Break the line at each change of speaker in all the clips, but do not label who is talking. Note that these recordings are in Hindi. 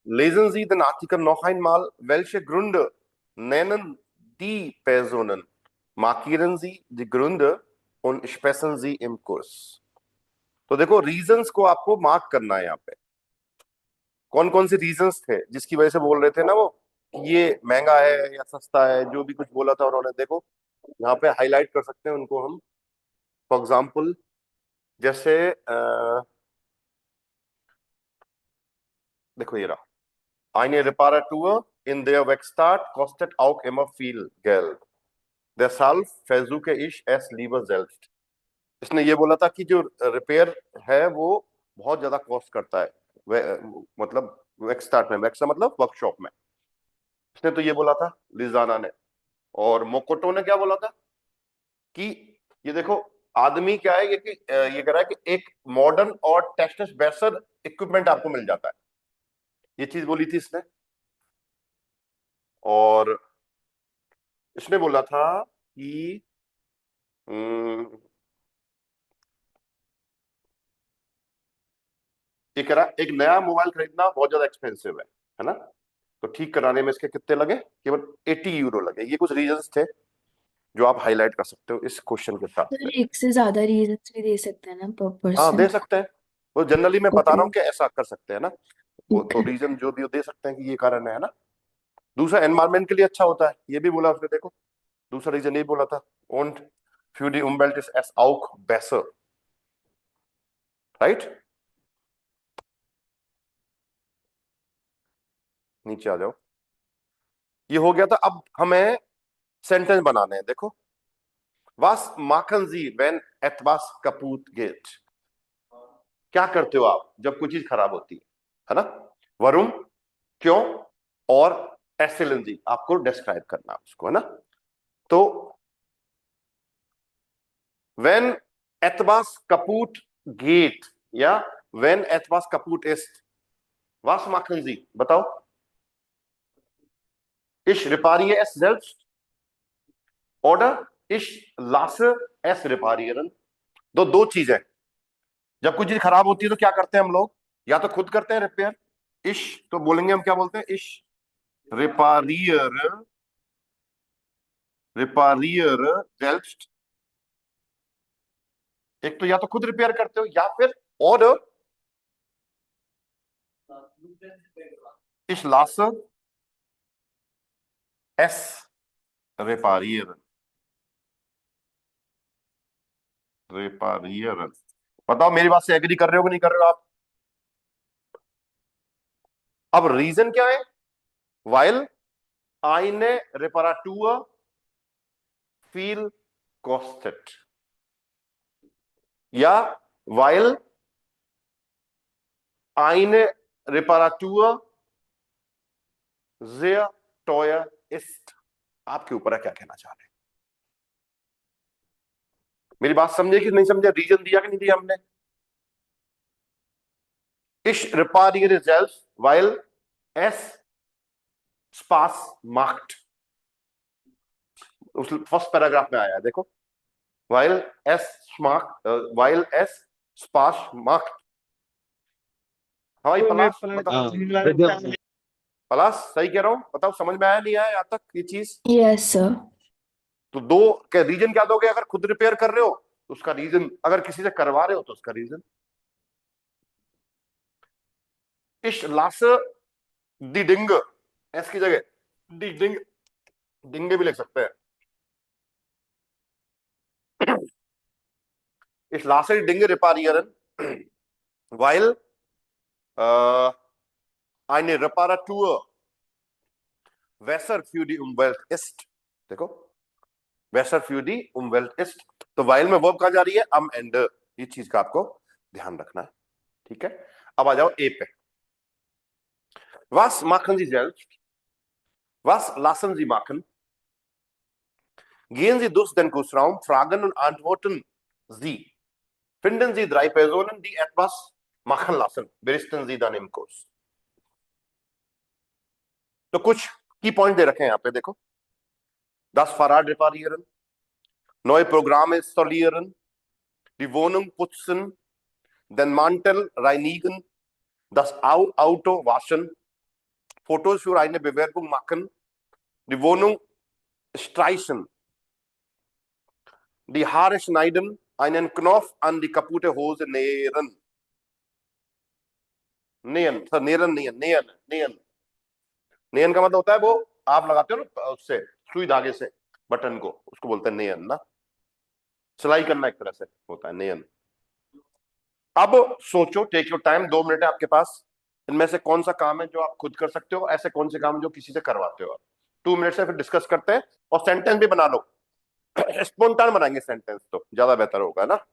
lesen Sie den Artikel noch einmal. Welche Gründe nennen die Personen? Markieren Sie die Gründe und sprechen Sie im Kurs. तो देखो रीजंस को आपको मार्क करना है यहाँ पे। कौन कौन से रीजंस थे जिसकी वजह से बोल रहे थे ना वो कि ये महंगा है या सस्ता है, जो भी कुछ बोला था उन्होंने, देखो यहाँ पे हाईलाइट कर सकते हैं उनको हम। फॉर एग्जाम्पल जैसे देखो ये रहा, Eine Reparatur in der Werkstatt kostet auch immer viel Geld. Deshalb versuche ich es lieber selbst. इसने ये बोला था कि जो रिपेयर है वो बहुत ज्यादा कॉस्ट करता है, मतलब वेक्सटार्ट में, वेक्सा मतलब वर्कशॉप में। इसने तो ये बोला था लिजाना ने। और मोकोटो ने क्या बोला था कि ये देखो आदमी क्या है, ये कह रहा है कि एक मॉडर्न और टेक्सस बेसर इक्विपमेंट आपको मिल जाता है, ये चीज बोली थी इसने। और इसने बोला था कि ये कह रहा है एक नया मोबाइल खरीदना बहुत ज्यादा एक्सपेंसिव है ना, तो ठीक कराने में इसके कितने लगे, केवल 80 यूरो लगे। ये कुछ रीजंस थे जो आप हाईलाइट कर सकते हो इस क्वेश्चन के साथ
सर
में।
एक से ज्यादा रीजंस भी दे सकते हैं ना पर
हाँ दे
पर्सन?
सकते हैं, वो जनरली मैं बता रहा
ओके।
हूँ कि ऐसा कर सकते हैं ना, वो तो
ओके।
रीजन जो भी दे सकते हैं कि ये कारण है ना। दूसरा एनवायरमेंट के लिए अच्छा होता है, ये भी बोला उसने, देखो दूसरा रीजन ये बोला था, und für die Umwelt ist es auch besser, right. नीचे आ जाओ, ये हो गया था। अब हमें सेंटेंस बनाने हैं। देखो was machen Sie wenn etwas kaputt geht, क्या करते हो आप जब कोई चीज खराब होती है ना। वरुण, क्यों, और एक्सेलेंसी आपको डिस्क्राइब करना है उसको, है ना। तो when etwas kaputt geht या when etwas kaputt ist, was machen Sie, बताओ। Ich repariere es selbst oder ich lasse es reparieren। दो चीजें, जब कोई चीज खराब होती है तो क्या करते हैं हम लोग, या तो खुद करते हैं रिपेयर, इश तो बोलेंगे हम क्या बोलते हैं, इश repariere, repariere selbst। एक तो या तो खुद रिपेयर करते हो या फिर और ich lasse es reparieren, reparieren। बताओ मेरी बात से एग्री कर रहे हो कि नहीं कर रहे हो आप। अब रीजन क्या है, while eine Reparatur viel kostet या while eine Reparatur sehr teuer ist। आपके ऊपर है क्या कहना चाह रहे हैं, मेरी बात समझे कि नहीं समझे, रीजन दिया कि नहीं दिया हमने। Ich repariere selbst weil es Spaß macht, उस फर्स्ट पैराग्राफ में आया है देखो, while es while es Spaß macht। हाँ भाई पलाश बताओ, पलाश सही कह रहा हूँ, बताओ समझ में आया नहीं आया यहाँ तक ये चीज।
Yes sir.
तो दो क्या रीजन क्या दोगे, अगर खुद रिपेयर कर रहे हो तो उसका रीजन, अगर किसी से करवा रहे हो तो उसका रीजन। इश लास दी डिंग, एस की जगह दी डिंग, डिंगे भी लिख सकते हैं। इश लास दी डिंग reparieren weil eine Reparatur besser für die Umwelt ist। देखो besser für die Umwelt ist, तो while में वर्ब कहा जा रही है, am एंड, ये चीज का आपको ध्यान रखना है, ठीक है। अब आ जाओ ए पे, was machen Sie selbst, was lassen Sie machen, gehen Sie durch den Kursraum, fragen und antworten Sie, finden Sie drei Personen die etwas machen lassen, berichten Sie dann im Kurs। तो कुछ की पॉइंट दे रखे हैं यहाँ पे, देखो das Fahrrad reparieren, neue Programme installieren, die Wohnung putzen, den Mantel reinigen, das Auto waschen, Fotos für eine Bewerbung machen, die Wohnung streichen, die Haare schneiden, einen Knopf an die kaputte Hose nähen. नेयन सर नेरन नेयन नेयन नेयन नेयन का मतलब होता है वो आप लगाते हो ना उससे सुई धागे से बटन को, उसको बोलते हैं नेयन ना, सिलाई करना एक तरह से होता है नेयन। अब सोचो, टेक योर टाइम, 2 मिनट है आपके पास। इनमें से कौन सा काम है जो आप खुद कर सकते हो, ऐसे कौन से काम है जो किसी से करवाते हो आप? 2 मिनट से फिर डिस्कस करते हैं, और सेंटेंस भी बना लो। स्पॉन्टान बनाएंगे सेंटेंस तो ज्यादा बेहतर होगा ना।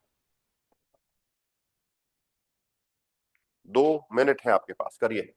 2 मिनट है आपके पास, करिए।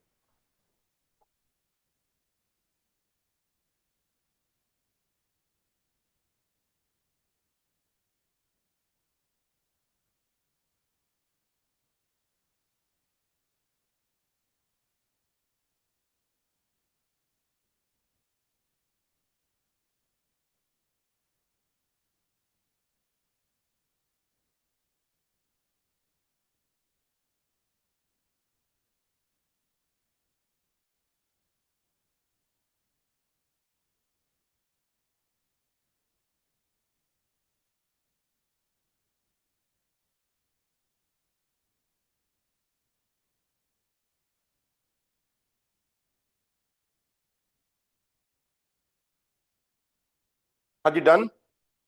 हाँ जी, done.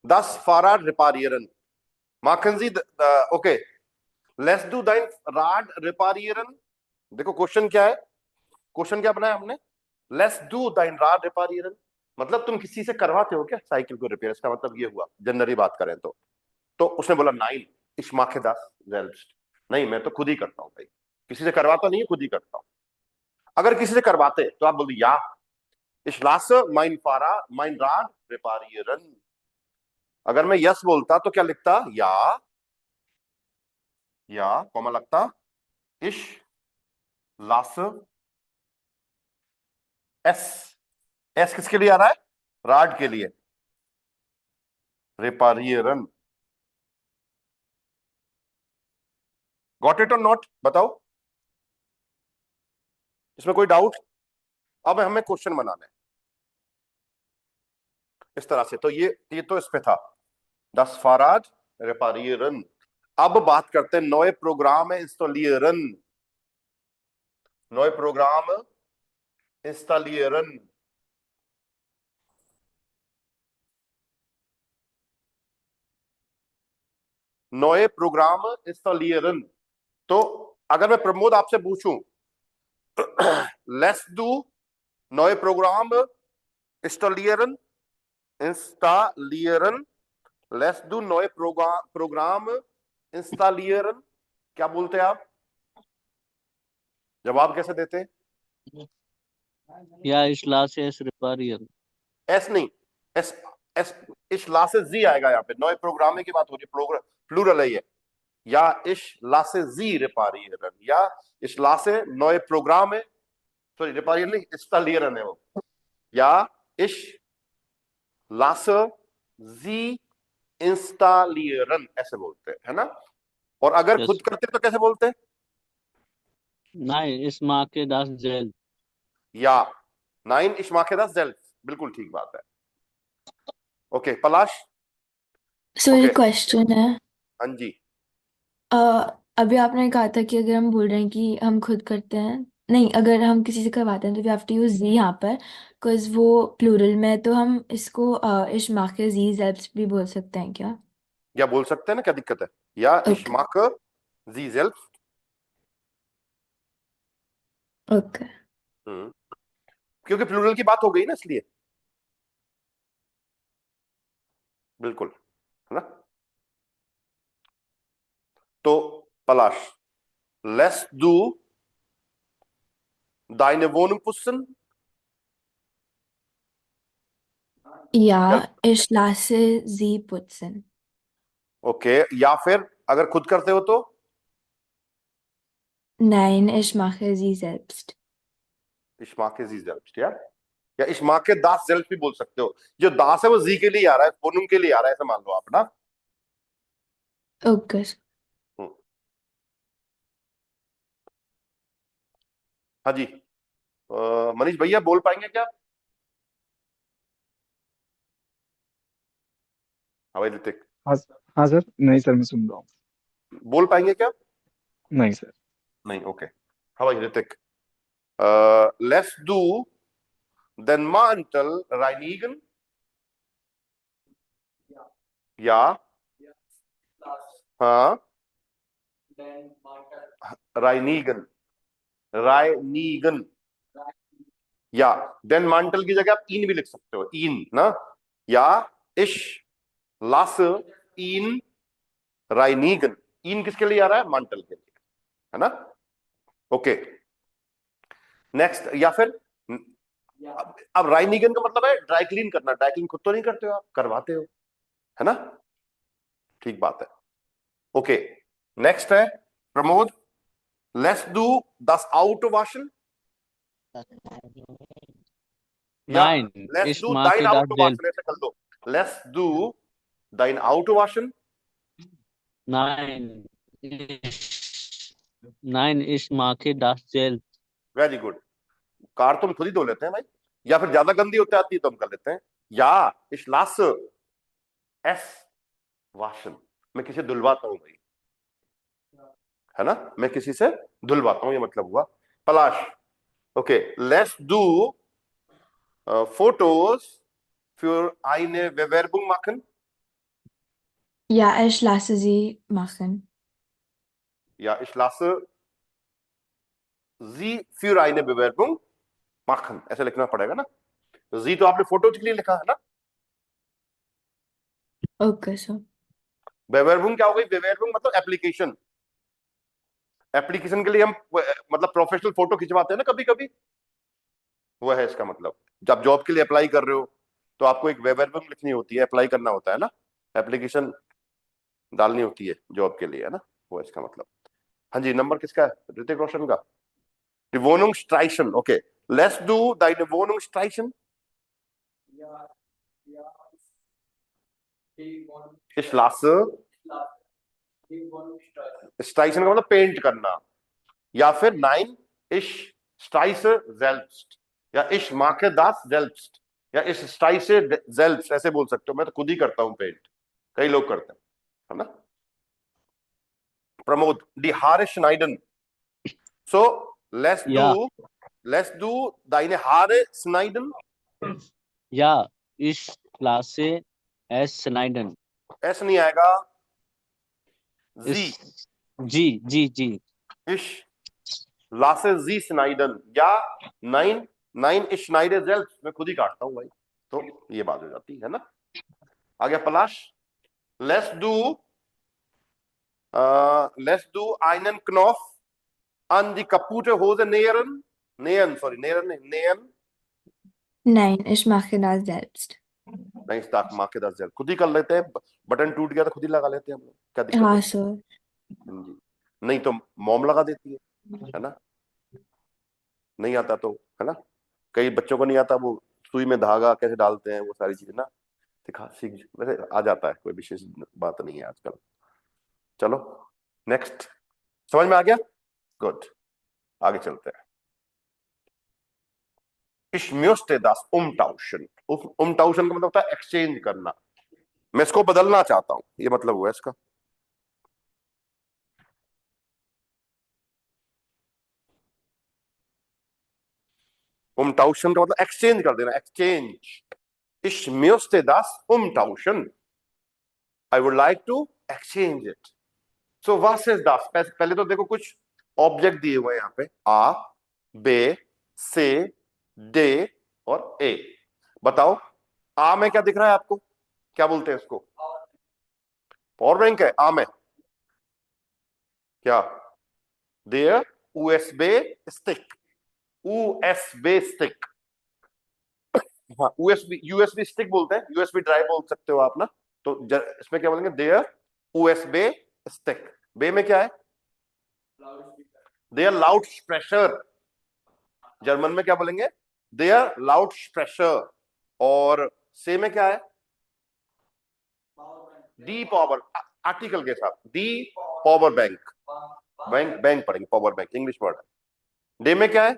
10 Fahrrad reparieren, machen Sie okay, let's do दाइन राड रिपारियरन। देखो क्वेश्चन क्या है, क्वेश्चन क्या बनाया हमने, लेट्स डू दाइन राड रिपारियरन, मतलब तुम किसी से करवाते हो क्या साइकिल को रिपेयर, इसका मतलब ये हुआ जनरली बात करें तो उसने बोला nine, ich mache das selbst, नहीं मैं तो खुद ही करता हूँ भाई, किसी से करवाता नहीं है, खुद ही करता हूँ। अगर किसी से करवाते तो आप बोलिए या, ich lasse mein Rad reparieren। अगर मैं यस बोलता तो क्या लिखता, या कॉमा लगता, ich lasse एस, एस किसके लिए आ रहा है, राड के लिए, रिपारियरन। गॉट इट और नॉट, बताओ, इसमें कोई डाउट? अब हमें क्वेश्चन बनाना है इस तरह से, तो ये तो इस पे था, 10 Fahrrad reparieren। अब बात करते हैं नए प्रोग्राम इंस्टॉलियरन, नए प्रोग्राम इंस्टॉलियरन। नए प्रोग्राम इंस्टॉलियरन, तो अगर मैं प्रमोद आपसे पूछूं, लेट्स डू नए प्रोग्राम इंस्टॉलियरन, इंस्टॉलियरन, लेट्स डू नए प्रोग्राम इंस्टॉलियरन, क्या बोलते हैं आप, जवाब कैसे देते हैं?
या इशलास एस रिपारियर।
एस नहीं, एस, एस, इश ला से जी आएगा यहाँ पे, नए प्रोग्राम की बात हो रही है, प्रोग्राम प्लूरल है ये, या इश ला से जी रिपारियरन, या इश ला से नए प्रोग्राम है, सॉरी रिपारियर नहीं, इंस्टॉलियरन है वो, या इश ला से जी इंस्टॉलियरन, ऐसे बोलते हैं, है ना। और अगर खुद करते तो कैसे बोलते हैं?
नहीं, इस माँ के दास जेल।
या नाइन इश्माकेदास जेल, बिल्कुल ठीक बात है। ओके पलाश।
सो ये
ओके,
क्वेश्चन है,
हाँ जी,
अ, अभी आपने कहा था कि अगर हम बोल रहे हैं कि हम खुद करते हैं, नहीं अगर हम किसी से करवाते हैं तो वी हैव टू यूज जी यहाँ पर, बिकॉज वो प्लूरल में है, तो हम इसको इश माखे जी जेल्स भी बोल सकते हैं क्या?
या बोल सकते हैं ना, क्या दिक्कत है, या
ओके।
इश्माक जी जेल।
ओके।
क्योंकि प्लूरल की बात हो गई ना, इसलिए बिल्कुल, है ना। तो Palash, let's do deine Wohnung putzen।
या इश लासे जी पुत्सन।
ओके, या फिर अगर खुद करते हो तो
Nein, ich mache sie selbst.
इश्माक जी जेल्फ, या इश्माक के दास जेल्फ भी बोल सकते हो, जो दास है वो जी के लिए आ रहा है, वोनुम के लिए आ रहा है, ऐसे मान लो आप ना।
ओके।
हाँ जी, मनीष भैया बोल पाएंगे क्या? हाँ भाई ऋतिक,
हाँ हाँ सर, नहीं सर मैं सुन रहा हूँ।
बोल पाएंगे क्या?
नहीं सर।
नहीं, ओके। हाँ भाई Hrithik, let's do then mantel reinigen, या हाँ reinigen, reinigen, या देन mantel की जगह आप इन भी लिख सकते हो, इन ना, या इश लास इन reinigen। इन किसके लिए आ रहा है? mantel के लिए, है ना? Okay, next. या फिर अब राइनिगन का मतलब है ड्राई क्लीन करना। ड्राई क्लीन खुद तो नहीं करते हो आप, करवाते हो, है ना? ठीक बात है। ओके, नेक्स्ट है प्रमोद, लेट्स डू दस आउट वाशन, या
Nein,
let's
ich
do
mag
दाइन
das
आउट
selbst.
वाशन, ऐसे कर दो, लेट्स डू दाइन out वाशन।
Nein, ich, nein, ich mag das selbst.
Very good. Car तुम खुद ही धो लेते हैं भाई, या फिर ज्यादा गंदी होती आती है तो हम कर लेते हैं, या इस लास्ट एस वाशन, मैं किसी धुलवाता हूं भाई, है ना? मैं किसी से धुलवाता हूं, ये मतलब हुआ। Palash, okay, let's do photos für eine Bewerbung machen,
Ja, ich lasse sie machen.
या ich lasse sie für eine Bewerbung machen, ऐसे लिखना पड़ेगा ना। जी तो आपने फोटोज के लिए लिखा है ना।
Okay, so.
बेवेरबुंग क्या हो गई? बेवेरबुंग मतलब एप्लीकेशन। एप्लीकेशन के लिए हम मतलब प्रोफेशनल फोटो खिंचवाते हैं ना कभी कभी, वो है इसका मतलब। जब जॉब के लिए अप्लाई कर रहे हो तो आपको एक वेबरबुंग लिखनी होती है, अप्लाई करना होता है ना, एप्लीकेशन डालनी होती है जॉब के लिए, है ना? वो इसका मतलब। हाँ जी, नंबर किसका है? ऋतिक रोशन का। Die Wohnungsstreichen, okay. Lässt du deine Wohnung streichen? Ich lasse streichen का मतलब पेंट करना, या फिर नाइन ich streiche selbst, या ich mache das selbst, या ich streiche selbst, ऐसे बोल सकते हो। मैं तो खुद ही करता हूँ पेंट, कई लोग करते हैं, है ना? Pramod, die Haare schneiden, so
Ja,
lässt du deine Haare schneiden?
ja, ich lasse es schneiden.
ऐसा नहीं आएगा, जी।
Ist, जी.
Ich lasse sie schneiden, या nine nine ich schneide selbst, मैं खुद ही काटता हूँ भाई, तो ये बात हो जाती है ना। आ गया पलाश, let's do einen Knopf an die kaputte Hose nähern, nähern नहीं, nähern,
Nein, ich mache das selbst.
नहीं स्टाक मार के 10,000 खुद ही कर लेते हैं। बटन टूट गया तो खुद ही लगा लेते हैं हम लोग, क्या दिक्कत
हाँ
है?
सर।
जी, नहीं तो मॉम लगा देती है ना? नहीं आता तो, है ना? कई बच्चों को नहीं आता, वो सुई में धागा कैसे डालते हैं, वो सारी चीजें ना सिखा सीख, वैसे आ जाता है, कोई विशेष बात नहीं है आजकल। चलो नेक्स्ट, समझ में आ गया? गुड, आगे चलते हैं। Ich möchte das umtauschen, umtauschen का मतलब होता है एक्सचेंज करना, मैं इसको बदलना चाहता हूं, ये मतलब हुआ इसका। umtauschen का मतलब एक्सचेंज कर देना, exchange. Ich möchte das umtauschen, I would like to exchange it. So was is das? पहले तो देखो कुछ ऑब्जेक्ट दिए हुए हैं यहाँ पे, आ, बे, से, डे और ए। बताओ आ में क्या दिख रहा है आपको? क्या बोलते हैं इसको? पावर बैंक है आ में क्या? There USB stick, USB stick, हाँ यूएसबी, यूएसबी स्टिक बोलते हैं, यूएसबी ड्राइव बोल सकते हो आप ना। तो इसमें क्या बोलेंगे? There USB stick. बे में क्या है? देयर लाउड स्प्रेशर, जर्मन में क्या बोलेंगे? देयर लाउड स्प्रेशर। और से में क्या है? डी पावर, आर्टिकल के साथ D power bank, bank bank पढ़ेंगे, पावर बैंक इंग्लिश वर्ड है। डे में क्या है?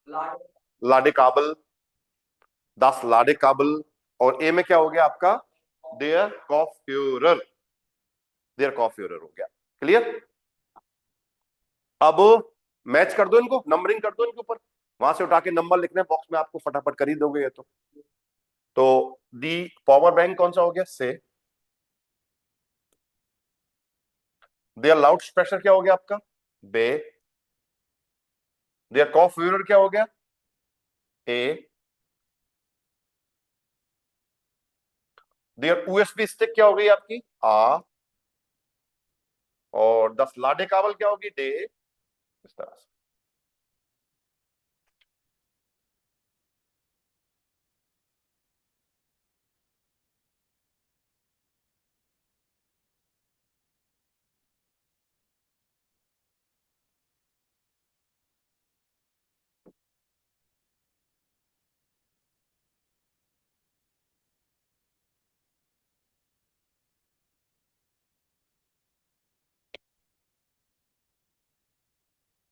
लाडिकाबल, दास लाडिकाबल। और ए में क्या हो गया आपका? देयर कॉफ्यूरर, देयर कॉफ्यूरर हो गया। क्लियर? अब मैच कर दो इनको, नंबरिंग कर दो इनके ऊपर, वहां से उठा के नंबर लिखने बॉक्स में, आपको फटाफट कर ही दोगे ये तो दी पावर बैंक कौन सा हो गया? से। देयर लाउड प्रेशर क्या हो गया आपका? बे। देयर कॉफ्यूरर क्या हो गया? ए। देयर यूएसबी स्टिक क्या हो गई आपकी? आ। और 10 लाडे कावल क्या होगी? डे। इस तरह से।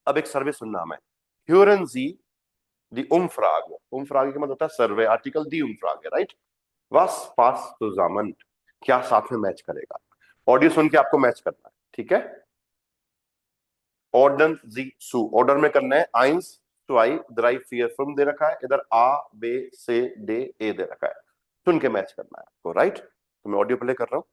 अब एक सर्वे सुनना हमें, Hören Sie die Umfrage। Umfrage का मतलब होता है सर्वे, आर्टिकल दी Umfrage, right? Was passt zusammen? क्या साथ में मैच करेगा? ऑडियो सुन के आपको मैच करना है, ठीक है? ऑर्डन जी सु, ऑर्डर में करना है। आइंस ट्वाई द्राई फियर फिल्म दे रखा है, इधर आ बे से डे ए दे रखा है, सुन के मैच करना है आपको, राइट? तो मैं ऑडियो प्ले कर रहा हूं।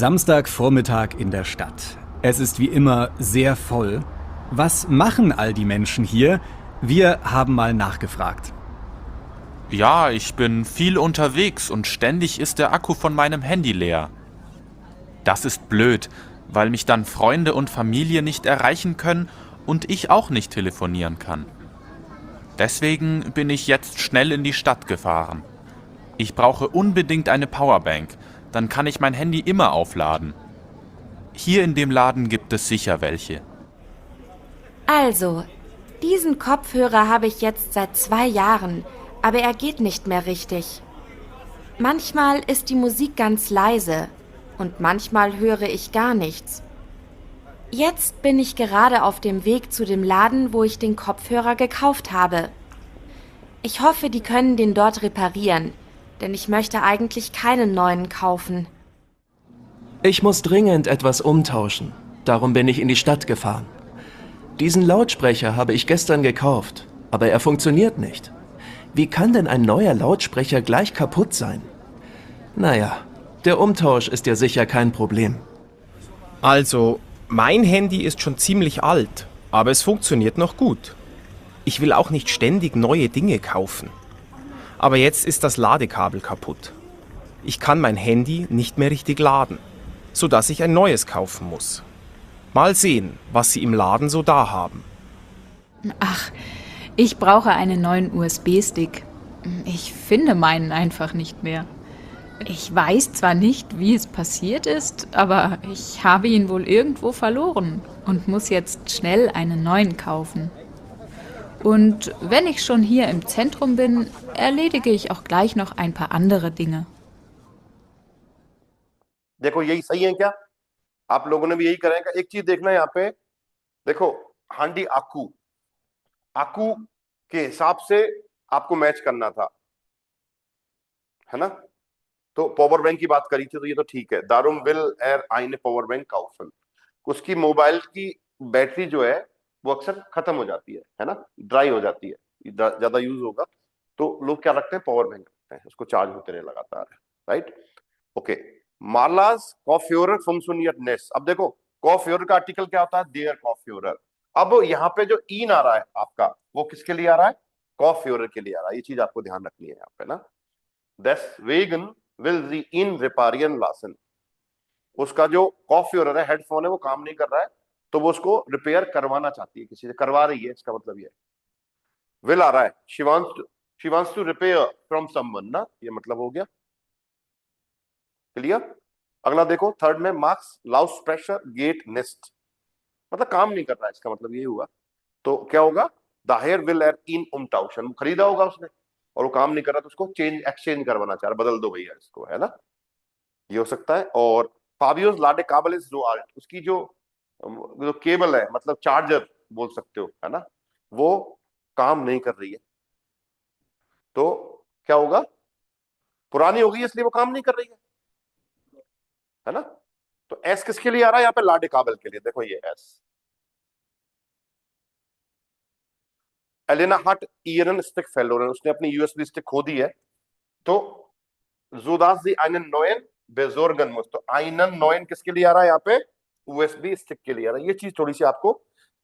Samstagvormittag in der Stadt. Es ist wie immer sehr voll. Was machen all die Menschen hier? Wir haben mal nachgefragt.
Ja, ich bin viel unterwegs und ständig ist der Akku von meinem Handy leer. Das ist blöd, weil mich dann Freunde und Familie nicht erreichen können und ich auch nicht telefonieren kann. Deswegen bin ich jetzt schnell in die Stadt gefahren. Ich brauche unbedingt eine Powerbank, dann kann ich mein Handy immer aufladen. Hier in dem Laden gibt es sicher welche.
Also, diesen Kopfhörer habe ich jetzt seit 2 Jahren, aber er geht nicht mehr richtig. Manchmal ist die Musik ganz leise und manchmal höre ich gar nichts. Jetzt bin ich gerade auf dem Weg zu dem Laden, wo ich den Kopfhörer gekauft habe. Ich hoffe, die können den dort reparieren, denn ich möchte eigentlich keinen neuen kaufen.
Ich muss dringend etwas umtauschen. Darum bin ich in die Stadt gefahren. Diesen Lautsprecher habe ich gestern gekauft, aber er funktioniert nicht. Wie kann denn ein neuer Lautsprecher gleich kaputt sein? Naja, der Umtausch ist ja sicher kein Problem.
Also, mein Handy ist schon ziemlich alt, aber es funktioniert noch gut. Ich will auch nicht ständig neue Dinge kaufen. Aber jetzt ist das Ladekabel kaputt. Ich kann mein Handy nicht mehr richtig laden, sodass ich ein neues kaufen muss. Mal sehen, was sie im Laden so da haben.
Ach, ich brauche einen neuen USB-Stick. Ich finde meinen einfach nicht mehr. Ich weiß zwar nicht, wie es passiert ist, aber ich habe ihn wohl irgendwo verloren und muss jetzt schnell einen neuen kaufen. Und wenn ich schon hier im Zentrum bin, erledige ich auch gleich noch ein paar andere Dinge.
देखो यही सही है क्या? आप लोगों ने भी यही करेंगे। एक चीज देखना यहाँ पे, देखो हांडी आकू, आकू के हिसाब से आपको मैच करना था, है ना? तो पावर बैंक की बात करी थी तो ये तो ठीक है। दारुम विल एर आईने पावर बैंक काउफन, उसकी मोबाइल की बैटरी जो है वो अक्सर खत्म हो जाती है ना, ड्राई हो जाती है, ज्यादा यूज होगा तो लोग क्या रखते हैं? पावर बैंक रखते हैं, उसको चार्ज होते रहे लगातार, राइट? ओके, मार्लास कॉफ्यूरर फंक्शनियत नेस। अब देखो कॉफ्यूरर का आर्टिकल क्या होता है? देयर कॉफ्यूरर। अब यहाँ पे जो इन आ रहा है आपका, वो किसके लिए आ रहा है? कॉफ्यूरर के लिए आ रहा है। ये चीज आपको ध्यान रखनी है यहाँ पे ना। Deswegen will sie ihn reparieren lassen। उसका जो कॉफ्यूरर है, हेडफोन है, वो काम नहीं कर रहा है तो वो उसको रिपेयर करवाना चाहती है, किसी से करवा रही है, इसका मतलब ये है। विल आ रहा है, she wants to repair from someone ना, ये मतलब हो गया क्लियर। अगला देखो थर्ड में, मार्क्स लाउस प्रेशर गेट नेस्ट, मतलब काम नहीं कर रहा है, इसका मतलब ये हुआ। तो क्या होगा? दाहिर विल एर इन उमटाउशन, खरीदा होगा उसने और वो काम नहीं कर रहा तो उसको चेंज एक्सचेंज करवाना चाह रहा, बदल दो भैया इसको, है ना, ये हो सकता है। और फाबियोस लाडे काबल इज जो आल्ट, उसकी जो केबल है, मतलब चार्जर बोल सकते हो, है ना, वो काम नहीं कर रही है। तो क्या होगा, पुरानी होगी इसलिए वो काम नहीं कर रही है ना। तो एस किसके लिए आ रहा है यहाँ पे, लाडे काबल के लिए, देखो ये एस। एलेना हट ईयरन स्टिक फेलोरन, उसने अपनी यूएसबी स्टिक खो दी है। तो जुदास दी आइनन नोयन बेजोरगन मुस, तो आइनन नोयन किसके लिए आ रहा है यहाँ पे, यूएसबी स्टिक के लिए आ रहा है। ये चीज थोड़ी सी आपको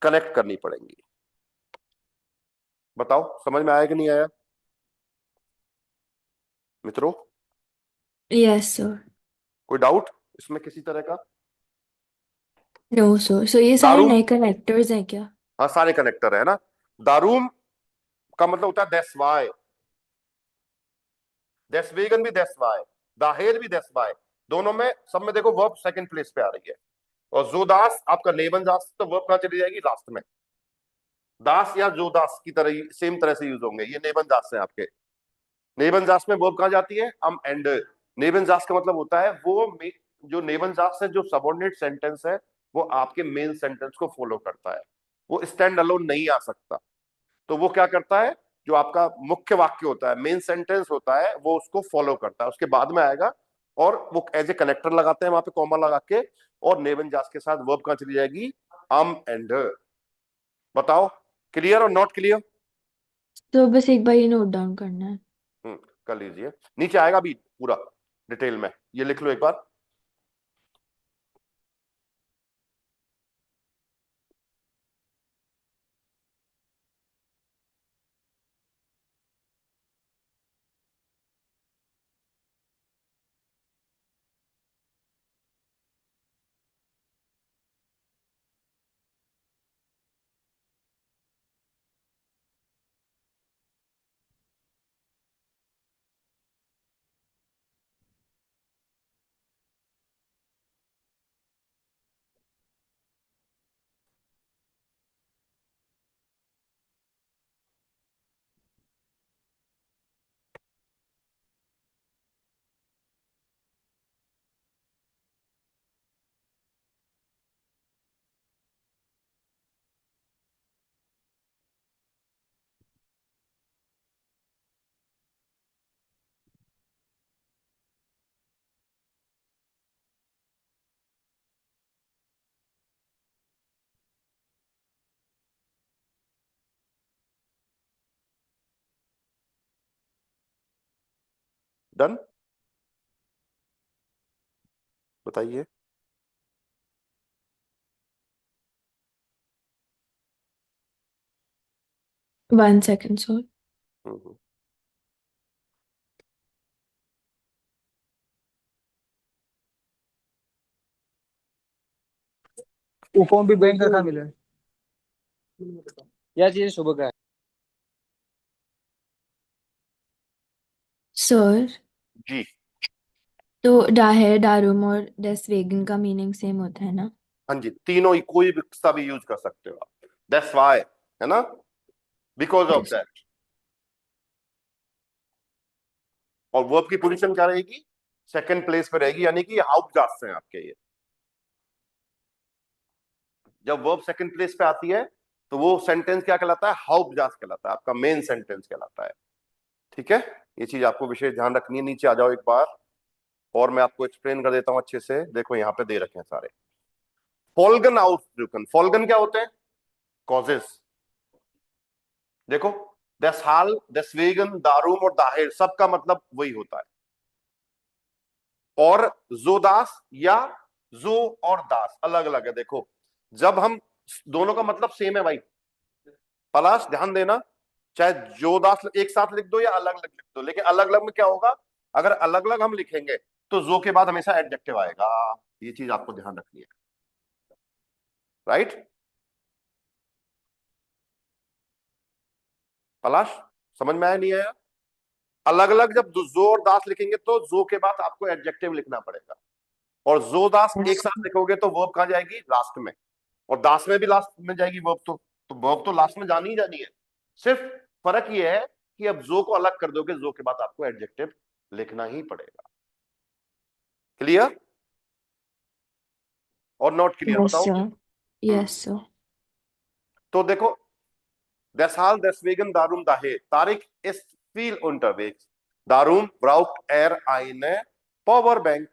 कनेक्ट करनी पड़ेगी। बताओ समझ में आया कि नहीं आया मित्रों?
Yes sir.
कोई डाउट इसमें किसी तरह का?
No sir. सो ये सारे
दारूम,
नए कनेक्टर्स हैं क्या?
हाँ सारे कनेक्टर है ना। दारूम का मतलब होता है देसवाय, देसवेगन भी देसवाय, दाहेर भी देसवाय, दोनों में सब में देखो वर्ब सेकंड प्लेस पे आ रही है। और जोदास आपका नेबन दास, तो वर्ब कहां चली जाएगी, लास्ट में। दास या जोदास की तरह सेम तरह से यूज होंगे, ये नेबन दास है आपके। नेबन दास में वर्ब कहां जाती है, अम एंड। नेबन दास का मतलब होता है वो जो नेबन दास है, जो सबऑर्डिनेट सेंटेंस है, वो आपके मेन सेंटेंस को फॉलो करता है, वो स्टैंड अलोन नहीं आ सकता। तो वो क्या करता है, जो आपका मुख्य वाक्य होता है, मेन सेंटेंस होता है, वो उसको फॉलो करता है, उसके बाद में आएगा। और वो एज ए कनेक्टर लगाते हैं वहां पे कॉमा लगा के, और नेबन जास के साथ वर्ब कहां चली जाएगी, अम एंड। बताओ क्लियर और नॉट क्लियर?
तो बस एक बार ये नोट डाउन करना है।
कर लीजिए, नीचे आएगा भी पूरा डिटेल में, ये लिख लो एक बार। डन, बताइए।
1 सेकेंड सर।
हम्म।
वो फॉर्म भी बैंक का कहाँ मिला है? या चीज सुबह का है।
सर
जी,
तो डाहेर, डारूम और डेसवेगन का मीनिंग सेम होता है ना?
हाँ जी, तीनों ही कोई भी सा भी यूज कर सकते हो आप। दैट्स व्हाई, है ना, बिकॉज ऑफ
यस।
दैट। और वर्ब की पोजीशन क्या रहेगी, सेकंड प्लेस पे रहेगी, यानी कि हाउस हैं आपके ये। जब वर्ब सेकंड प्लेस पे आती है तो वो सेंटेंस क्या कहलाता है, हाउस कहलाता है, आपका मेन सेंटेंस कहलाता है। ठीक है, ये चीज आपको विशेष ध्यान रखनी है। नीचे आ जाओ एक बार और मैं आपको एक्सप्लेन कर देता हूं अच्छे से। देखो यहाँ पे दे रखे हैं सारे। फॉल्गन आउटरुकन, फॉल्गन क्या होते हैं, कॉजेस। देखो देसहाल, देसवेगन, दारूम और दाहिर, सबका मतलब वही होता है। और जोदास या जो और दास अलग अलग है। देखो जब हम, दोनों का मतलब सेम है भाई, पलाश ध्यान देना, चाहे जो दास एक साथ लिख दो या अलग अलग लिख दो, लेकिन अलग अलग में क्या होगा, अगर अलग अलग हम लिखेंगे तो जो के बाद हमेशा एडजेक्टिव आएगा। ये चीज आपको ध्यान रखनी है, राइट? पलाश समझ में आया नहीं आया? अलग अलग जब जो और दास लिखेंगे तो जो के बाद आपको एडजेक्टिव लिखना पड़ेगा। और जो दास एक साथ लिखोगे तो वर्ब कहां जाएगी, लास्ट में। और दास में भी लास्ट में जाएगी वर्ब, तो वर्ब तो लास्ट में जानी ही जानी है। सिर्फ फर्क ये है कि अब जो को अलग कर दोगे, जो के बाद आपको एडजेक्टिव लिखना ही पड़ेगा। क्लियर और नॉट क्लियर?
यस
बताओ।
Sir, yes sir.
तो देखो, deshalb deswegen darum daher Tarik ist viel unterwegs, darum braucht eine Powerbank।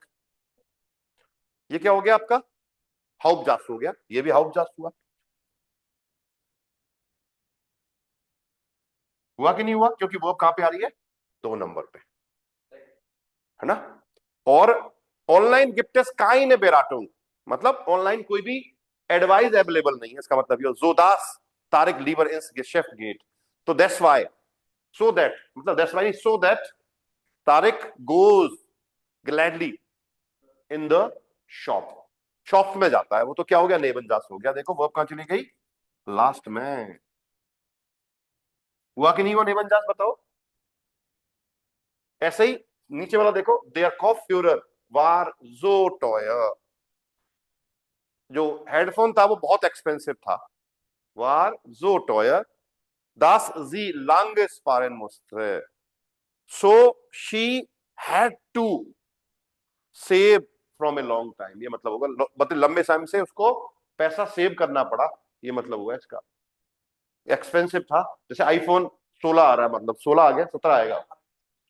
ये क्या हो गया आपका? हाउपजास हो गया, ये भी हाउपजास हुआ कि नहीं हुआ? क्योंकि वो कहां पे आ रही है? 2 नंबर पे, है ना। और ऑनलाइन गिफ्ट es keine Beratung, मतलब ऑनलाइन कोई भी एडवाइस अवेलेबल नहीं है, इसका मतलब ये जोदास तारिक लीवर ins Geschäft geht, तो that's why, so that, मतलब that's why, so that Tariq goes gladly in the shop, shop में जाता है वो, तो क्या हो गया? नेबनजास हो गया। देखो वर्ब कहां चली गई? लास्ट में। हुआ कि नहीं हुआ नेबनजास? बताओ। ऐसे ही नीचे वाला देखो, देयर कॉफ्यूरर वार जो टॉयर, जो हेडफोन था वो बहुत एक्सपेंसिव था, वार जो tire das sie lange sparen musste, so she had to save from a long time। ये मतलब होगा मतलब लंबे टाइम से उसको पैसा सेव करना पड़ा, ये मतलब हुआ इसका। एक्सपेंसिव था, जैसे आईफोन 16 आ रहा है, मतलब 16 आ गया, 17 आएगा,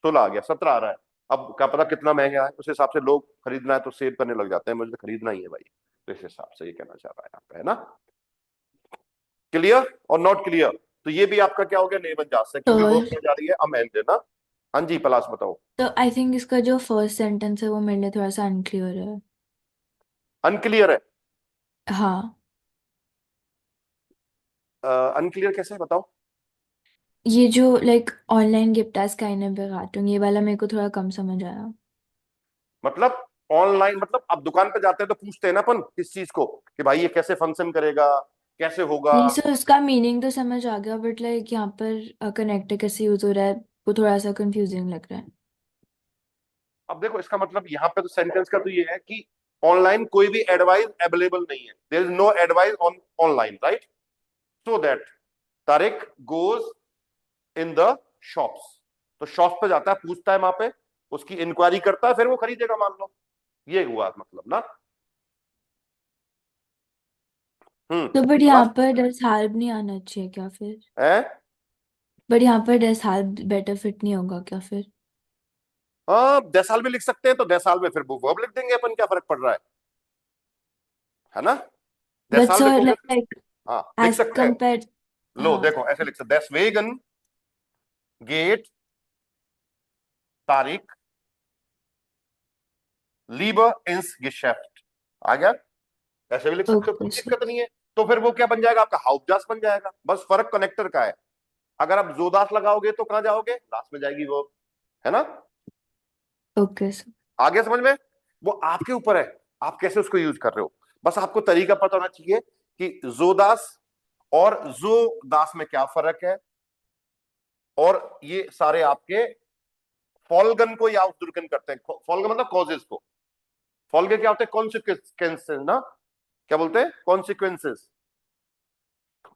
16 आ गया, 17 आ रहा है, अब क्या पता कितना महंगा है, उस हिसाब से लोग खरीदना है तो सेव करने लग जाते हैं, मुझे तो खरीदना ही है भाई, तो इस हिसाब से ये कहना चाह रहा है यहाँ पे, है ना। क्लियर और नॉट क्लियर? तो ये भी आपका क्या हो गया? नहीं बन जा सकता, क्योंकि वो
सर,
जा रही है अमेंड, है ना। हाँ जी पलाश बताओ।
तो आई थिंक इसका जो फर्स्ट सेंटेंस है वो मेरे लिए थोड़ा सा अनक्लियर है।
अनक्लियर है?
हाँ,
अनक्लियर कैसे बताओ?
ये जो लाइक ऑनलाइन गिफ्ट आज काइने बेगाटूंग, ये वाला मेरे को थोड़ा कम समझ आया।
मतलब ऑनलाइन, मतलब आप दुकान पे जाते हैं तो पूछते हैं ना अपन किस चीज को, कि भाई ये कैसे फंक्शन करेगा, कैसे होगा।
नहीं सर, उसका मीनिंग तो समझ आ गया, बट लाइक यहाँ पर कनेक्टर कैसे यूज हो रहा है वो थोड़ा सा कंफ्यूजिंग लग रहा है।
अब देखो इसका मतलब यहाँ पे तो सेंटेंस का तो ये है कि ऑनलाइन कोई भी एडवाइस अवेलेबल नहीं है, there is no advice on online, right. So that Tariq goes in the shops, तो शॉप पे जाता है, पूछता है वहां पे, उसकी इंक्वायरी करता है, फिर वो खरीदेगा, मान लो। ये हुआ मतलब ना।
तो बट यहाँ
क्लास
पर डस हार्ब नहीं आना चाहिए क्या फिर?
है।
बट यहाँ पर डस हार्ब बेटर फिट नहीं होगा क्या फिर?
हाँ 10 साल में लिख सकते हैं, तो 10 साल में फिर वो वर्ब लिख देंगे अपन, क्या फर्क पड़ रहा है ना। 10
बट
साल
सर
लिखोगे,
लाइक
हाँ लिख
एज
सकते हैं।
कंपेयर,
लो
हाँ
देखो ऐसे लिख सकते, deswegen geht Tariq lieber ins Geschäft, आ गया। ऐसे भी लिख सकते हो, कोई
ओके सर।
दिक्कत नहीं है। तो फिर वो क्या बन जाएगा? आपका हाउपजास बन जाएगा, बस फर्क कनेक्टर का है। अगर आप जोदास लगाओगे तो कहां जाओगे? लास्ट में जाएगी वो, है ना।
Okay sir.
आगे समझ में? वो आपके ऊपर है, आप कैसे उसको यूज कर रहे हो, बस आपको तरीका पता होना चाहिए कि जोदास और जो दास में क्या फर्क है। और ये सारे आपके फॉल्गन को या दुर्गन करते हैं। फॉल्गन मतलब कॉजेस को, फॉल्गे क्या होते हैं? कॉन्सिक्वेंसेस ना, क्या बोलते हैं? कॉन्सिक्वेंसेस।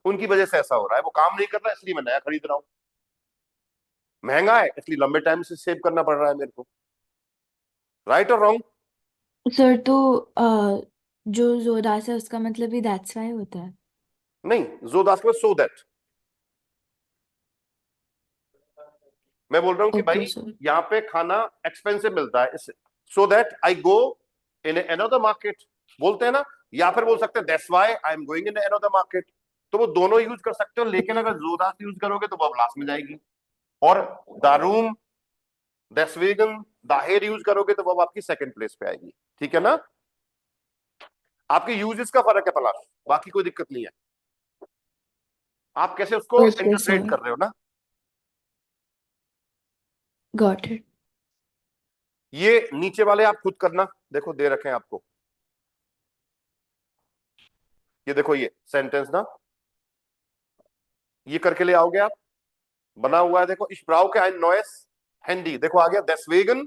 उनकी वजह से ऐसा हो रहा है, वो काम नहीं कर रहा है इसलिए मैं नया खरीद रहा हूं, महंगा है इसलिए लंबे टाइम से सेव करना पड़ रहा है मेरे को। राइट और रॉन्ग?
सर तो जो जोदास है उसका मतलब ही दैट्स वाई होता है?
नहीं, जोदास में सो दैट, मैं बोल रहा हूं कि
ओके
भाई
सर।
यहाँ पे खाना एक्सपेंसिव मिलता है, so that I go in another market, बोलते हैं ना। या फिर बोल सकते हैं that's why I am going in another market. तो वो दोनों यूज कर सकते हो, लेकिन अगर जोदास यूज करोगे तो वो लास्ट में जाएगी। और दारूम डेस्वेगन दाहिर यूज करोगे तो वो आपकी सेकंड प्लेस पे आएगी, ठीक है ना। आपके यूजेस का फर्क है पलाश, बाकी कोई दिक्कत नहीं है, आप कैसे उसको
ओके
इंटरप्रेट
सर,
कर रहे हो ना।
Got it.
ये नीचे वाले आप खुद करना, देखो दे रखे हैं आपको, ये देखो ये सेंटेंस ना, ये करके ले आओगे आप, बना हुआ है देखो, ich brauche ein neues Handy, देखो आ गया। deswegen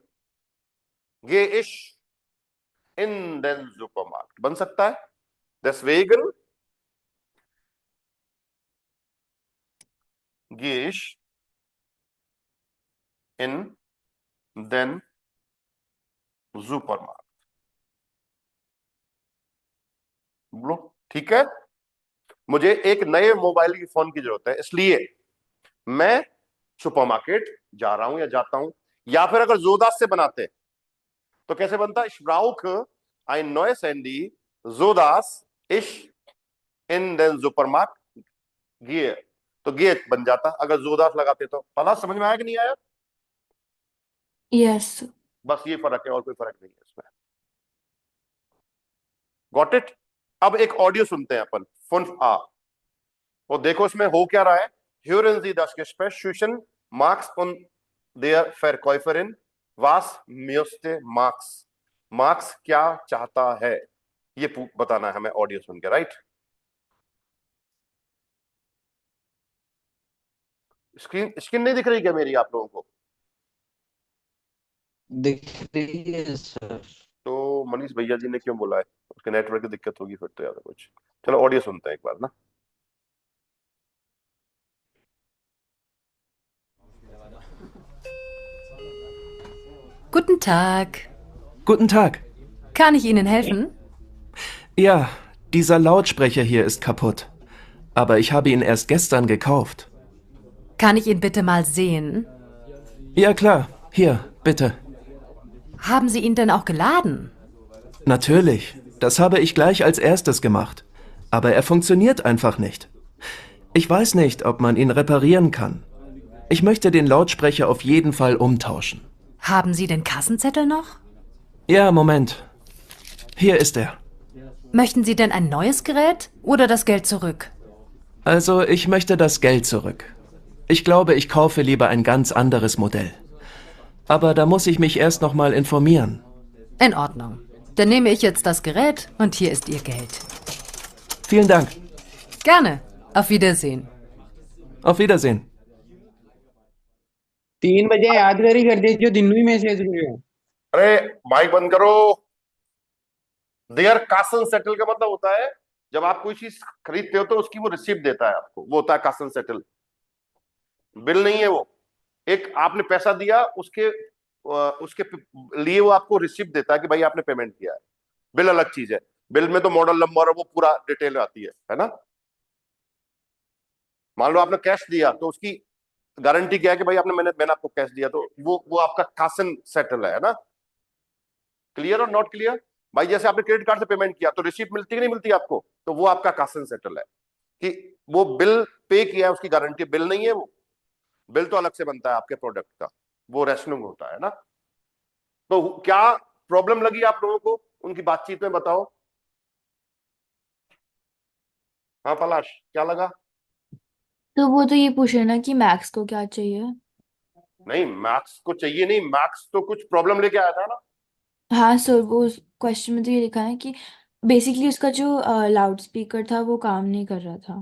gehe ich in den Supermarkt, बन सकता है। deswegen gehe ich in den Supermarkt. बोलो ठीक है। मुझे एक नए मोबाइल की फोन की जरूरत है, इसलिए मैं सुपरमार्केट जा रहा हूं या जाता हूं। या फिर अगर जोदास से बनाते तो कैसे बनता? Ich brauche ein neues Handy, Zodas ich in den Supermarkt gehe। तो गे बन जाता अगर जोदास लगाते तो। पता समझ में आया कि नहीं आया?
यस।
बस ये फर्क है और कोई फर्क नहीं है इसमें। Got it? अब एक ऑडियो सुनते हैं अपन 5a। और देखो इसमें हो क्या रहा है। Hören Sie das Gespräch zwischen Max und der Verkäuferin? Was möchte Max? Max क्या चाहता है ये बताना है हमें ऑडियो सुन के, राइट? स्क्रीन स्क्रीन नहीं दिख रही क्या मेरी आप लोगों को?
दिख रही है सर।
तो मनीष भैया जी ने क्यों बोला है? उसके नेटवर्क की दिक्कत होगी फिर तो यार कुछ। चलो ऑडियो सुनते हैं एक बार ना।
Guten Tag.
Guten Tag.
Kann ich Ihnen helfen?
Ja, dieser Lautsprecher hier ist kaputt. Aber ich habe ihn erst gestern gekauft.
Kann ich ihn bitte mal sehen?
Ja klar, hier, bitte.
Haben Sie ihn denn auch geladen?
Natürlich, das habe ich gleich als erstes gemacht. Aber er funktioniert einfach nicht. Ich weiß nicht, ob man ihn reparieren kann. Ich möchte den Lautsprecher auf jeden Fall umtauschen.
Haben Sie den Kassenzettel noch?
Ja, Moment. Hier ist er.
Möchten Sie denn ein neues Gerät oder das Geld zurück?
Also, ich möchte das Geld zurück. Ich glaube, ich kaufe lieber ein ganz anderes Modell. Aber da muss ich mich erst noch mal informieren.
In Ordnung. Dann nehme ich jetzt das Gerät und hier ist Ihr Geld.
Vielen Dank.
Gerne. Auf Wiedersehen.
Auf Wiedersehen.
3 बजे याद करी कर दीजिए दिन में मैसेज करियो।
अरे माइक बंद करो। देयर कासन सेटल का मतलब होता है जब आप कोई चीज खरीदते हो तो उसकी वो रिसिप्ट देता है आपको, वो होता है कासन सेटल। बिल नहीं है वो। एक आपने पैसा दिया उसके लिए वो आपको रिसिप्ट देता है कि भाई आपने पेमेंट किया है। बिल अलग चीज है। बिल में तो मॉडल नंबर और वो पूरा डिटेल आती है ना। मान लो आपने कैश दिया तो उसकी गारंटी क्या है कि भाई मैंने आपको कैश दिया, तो वो आपका कासन सेटल है ना। क्लियर और नॉट क्लियर? भाई जैसे आपने क्रेडिट कार्ड से पेमेंट किया तो रिसीप्ट मिलती कि नहीं मिलती आपको, तो वो आपका कासन सेटल है कि वो बिल पे किया है, उसकी गारंटी। बिल नहीं है वो। बिल तो अलग से बनता है आपके प्रोडक्ट का, वो रेशनिंग होता है ना। तो क्या प्रॉब्लम लगी आप लोगों को उनकी बातचीत में, बताओ। हाँ पलाश, क्या लगा?
तो वो तो ये पूछ रहे ना कि मैक्स को क्या चाहिए।
नहीं, मैक्स को चाहिए नहीं, मैक्स तो कुछ प्रॉब्लम लेके आया था ना।
हाँ सर, वो क्वेश्चन में तो ये लिखा है कि बेसिकली उसका जो लाउड स्पीकर था वो काम नहीं कर रहा था।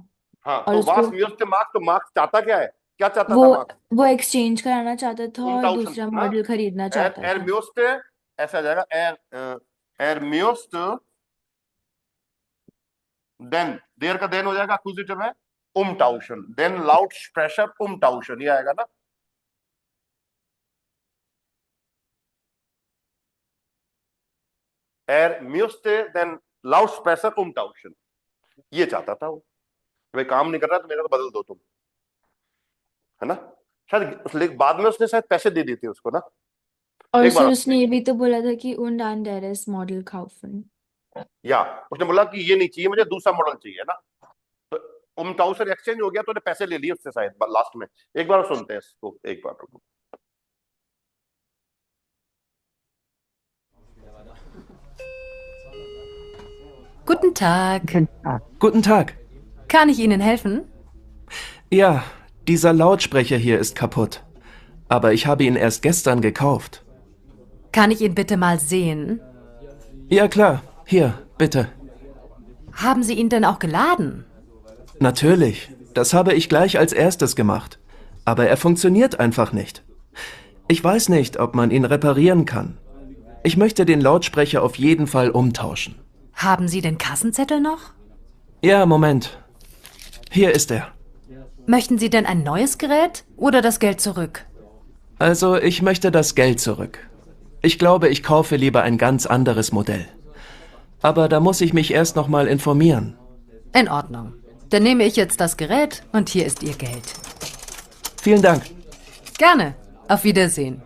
हाँ,
और
तो
उसको
वास म्यूजिक मार्क्स, तो मार्क्स चाहता क्या है? क्या चाहता
वो
था मार्क्स?
वो एक्सचेंज कराना चाहता था और
1000,
दूसरा
हाँ?
मॉडल खरीदना चाहता
एर
था।
म्यूजिक ऐसा आ जाएगा, एर म्यूजिक देन, देर का देन हो जाएगा अक्यूजिटिव है, umtauschen, then loud pressure umtauschen, ये आएगा ना। Er müsste den Lautsprecher umtauschen, ये चाहता था वो। भाई काम नहीं कर रहा तो मेरा तो बदल दो तुम, है ना। शायद बाद में उसने शायद पैसे दे दिए थे उसको ना।
और
एक
सर
बार
उसने ये भी तो बोला था कि und anderes Model kaufen।
या उसने बोला कि ये नहीं चाहिए मुझे, दूसरा मॉडल चाहिए ना। तो umtauschen एक्सचेंज हो गया तो पैसे ले लिए उससे शायद लास्ट में। एक बार सुनते हैं इसको, एक बार।
Guten Tag.
Guten Tag.
Kann ich Ihnen helfen?
Ja, dieser Lautsprecher hier ist kaputt. Aber ich habe ihn erst gestern gekauft.
Kann ich ihn bitte mal sehen?
Ja klar, hier, bitte.
Haben Sie ihn denn auch geladen?
Natürlich, das habe ich gleich als erstes gemacht. Aber er funktioniert einfach nicht. Ich weiß nicht, ob man ihn reparieren kann. Ich möchte den Lautsprecher auf jeden Fall umtauschen.
Haben Sie den Kassenzettel noch?
Ja, Moment. Hier ist er.
Möchten Sie denn ein neues Gerät oder das Geld zurück?
Also, ich möchte das Geld zurück. Ich glaube, ich kaufe lieber ein ganz anderes Modell. Aber da muss ich mich erst noch mal informieren.
In Ordnung. Dann nehme ich jetzt das Gerät und hier ist Ihr Geld.
Vielen Dank.
Gerne. Auf Wiedersehen.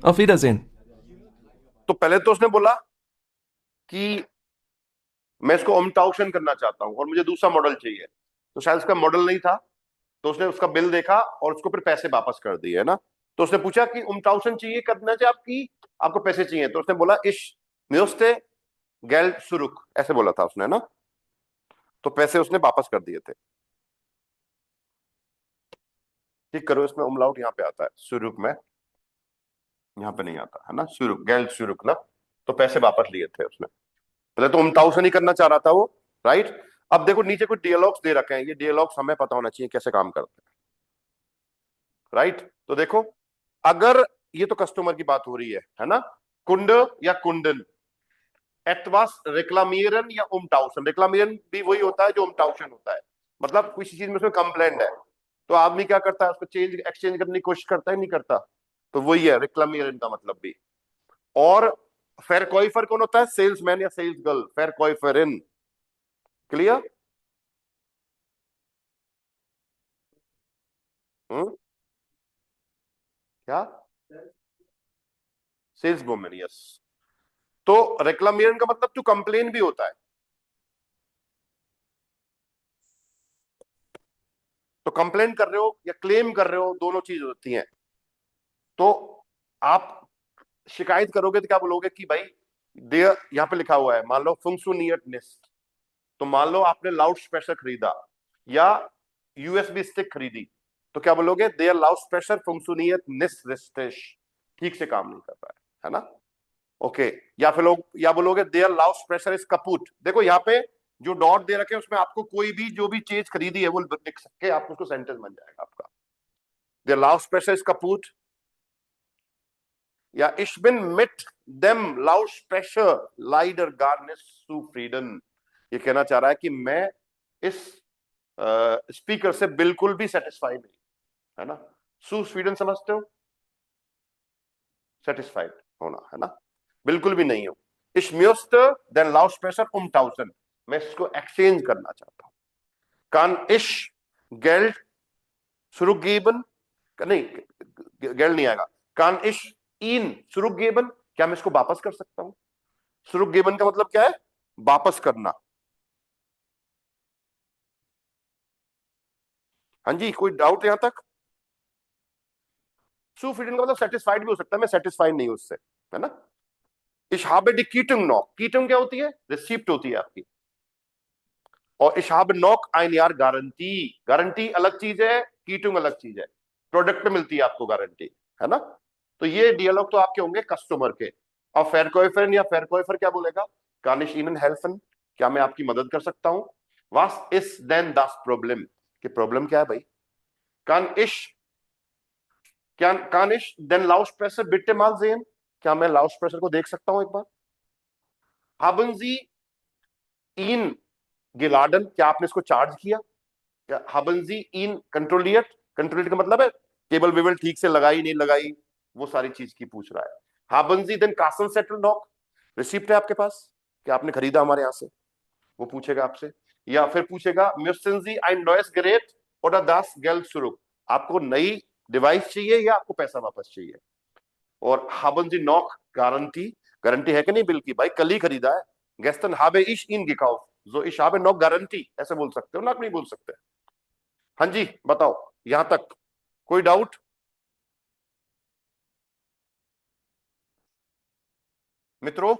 Auf Wiedersehen.
तो पहले तो उसने बोला कि मैं इसको ऑमटाउशन करना चाहता हूं और मुझे दूसरा मॉडल चाहिए, तो शायद उसका मॉडल नहीं था, तो उसने उसका बिल देखा और उसको फिर पैसे वापस कर दिए, है ना। तो उसने पूछा कि ऑमटाउशन चाहिए करना चाहिए आपको पैसे चाहिए, तो उसने बोला इश म्यूस्टे गेल्ड सुरुक, ऐसे बोला था उसने ना, तो पैसे उसने वापस कर दिए थे। ठीक करो, इसमें उमलाउट यहाँ पे आता है, सुरुक में, यहाँ पे नहीं आता है ना, सुरुक गेल्ड सुरुक ना, तो पैसे वापस लिए थे उसने। पहले तो ऑमटाउशन ही करना चाह रहा था वो, राइट। अब देखो नीचे कुछ डियलॉग्स दे रखे हैं, ये डियलॉग्स हमें पता होना चाहिए कैसे काम करते हैं, राइट। तो देखो, अगर ये तो कस्टमर की बात हो रही है ना, कुंड या कुंडन, एटवास रेक्लामियरन या उमटाउसन, रेक्लामियरन भी वही होता है जो उमटाउशन होता है, मतलब किसी चीज में उसमें कंप्लेंट है तो आदमी क्या करता है, उसको चेंज एक्सचेंज करने की कोशिश करता है, नहीं करता, तो वही है रेक्लामियरन का मतलब भी। और फेरकॉइफर कौन होता है, सेल्समैन या सेल्स गर्ल, फेरकॉइफरिन, क्लियर। क्या, सेल्स वुमेन, यस। तो रेक्लामियरन का मतलब टू कंप्लेन भी होता है, तो कंप्लेन कर रहे हो या क्लेम कर रहे हो, दोनों चीज होती हैं। तो आप शिकायत करोगे तो क्या बोलोगे कि भाई देयर, यहां पे लिखा हुआ है, मान लो फंक्शनियतनेस, तो मान लो आपने लाउड स्पीकर खरीदा या यूएसबी स्टिक खरीदी, तो क्या बोलोगे, देयर लाउड स्पीकर फंक्शनियतनेस रिस्टेश, ठीक से काम नहीं कर रहा है ना, ओके। या फिर लोग या बोलोगे देयर लाउड स्पीकर इज कपूट। देखो यहाँ पे जो डॉट दे रखे हैं उसमें आपको कोई भी जो भी चीज खरीदी है वो लिख सके, आपको उसको सेंटेंस बन जाएगा आपका, देयर लाउड स्पीकर इज कपूट, या ich bin mit dem Lautsprecher leider gar nicht zufrieden, ये कहना चाह रहा है कि मैं इस स्पीकर से बिल्कुल भी सेटिस्फाइड नहीं, है ना। zufrieden समझते हो, सेटिस्फाइड होना, है ना, बिल्कुल भी नहीं हो। ich möchte den Lautsprecher umtauschen, मैं इसको एक्सचेंज करना चाहता हूं। kann ich Geld zurückgeben, नहीं Geld नहीं आएगा, kann ich इन zurückgeben, क्या मैं इसको वापस कर सकता हूं। zurückgeben का मतलब क्या है, वापस करना। हाँ जी, कोई डाउट यहां तक। zufrieden का मतलब सेटिस्फाइड भी हो सकता है, मैं सेटिस्फाइड नहीं हूं उससे, है ना। ich habe die Quittung noch, Quittung क्या होती है, रिसिप्ट होती है आपकी, और ich habe noch ein Jahr guarantee, guarantee अलग चीज है, Quittung अलग चीज है, प्रोडक्ट पे मिलती है आपको गारंटी, है ना। तो ये डियलॉग तो आपके होंगे कस्टमर के। और फेरकॉइफर या फेरकॉइफर क्या बोलेगा, कानिश इनन हेल्फन, क्या मैं आपकी मदद कर सकता हूं। वास इस देन दास प्रॉब्लम, कि प्रॉब्लम क्या है भाई। कानिश देन लाउडस्प्रेशर बिट्टे माल सेन, क्या मैं लाउडस्प्रेशर को देख सकता हूं एक बार। haben Sie ihn geladen, क्या आपने इसको चार्ज किया। haben Sie ihn kontrolliert, कंट्रोलिएट का मतलब है केबल वेबल ठीक से लगाई नहीं लगाई, वो सारी चीज की पूछ रहा है। haben Sie den Kassenzettel noch, receipt है आपके पास, क्या आपने खरीदा हमारे यहाँ से, वो पूछेगा आपसे। या फिर पूछेगा müssen Sie ein neues Gerät oder das Geld zurück, आपको नई डिवाइस चाहिए या आपको पैसा वापस चाहिए। और haben Sie noch guarantee, guarantee है कि नहीं बिल की, भाई कल ही खरीदा है, gestern habe ich ihn gekauft, so ich habe noch guarantee, ऐसे बोल सकते हो ना, नहीं बोल सकते। हाँ जी बताओ, यहां तक कोई डाउट। मित्रों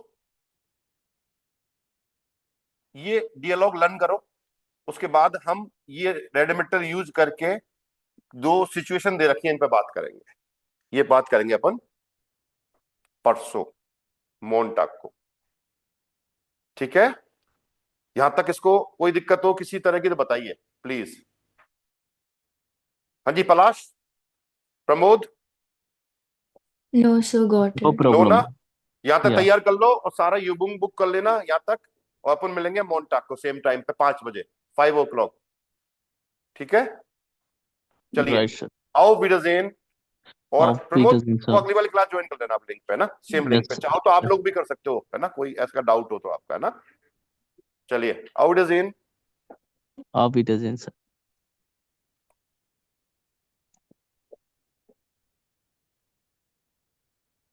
ये डियलॉग लर्न करो, उसके बाद हम ये रेडिमीटर यूज करके दो सिचुएशन दे रखी है इन पर बात करेंगे। ये बात करेंगे अपन परसों मोन्टाक को, ठीक है। यहां तक इसको कोई दिक्कत हो किसी तरह की तो बताइए प्लीज। हाँ जी Palash, Pramod,
no sir got
no
it.
Problem.
ना यहाँ तक
या
तैयार कर लो और सारा यूबुंग बुक कर लेना यहाँ तक, और अपन मिलेंगे मोन्टाक को सेम टाइम पे 5 बजे 5 o'clock, ठीक है। चलिए
राइट सर।
आओ विडजेन और
Auf
प्रमोद
Wiedersehen,
तो
sir.
अगली वाली क्लास ज्वाइन कर लेना आप लिंक पे ना, सेम लिंक
Yes,
पे,
sir.
चाहो तो आप लोग भी कर सकते हो है ना, कोई ऐसा डाउट हो तो आपका है ना। चलिए, out is in.
Auf Wiedersehen, sir.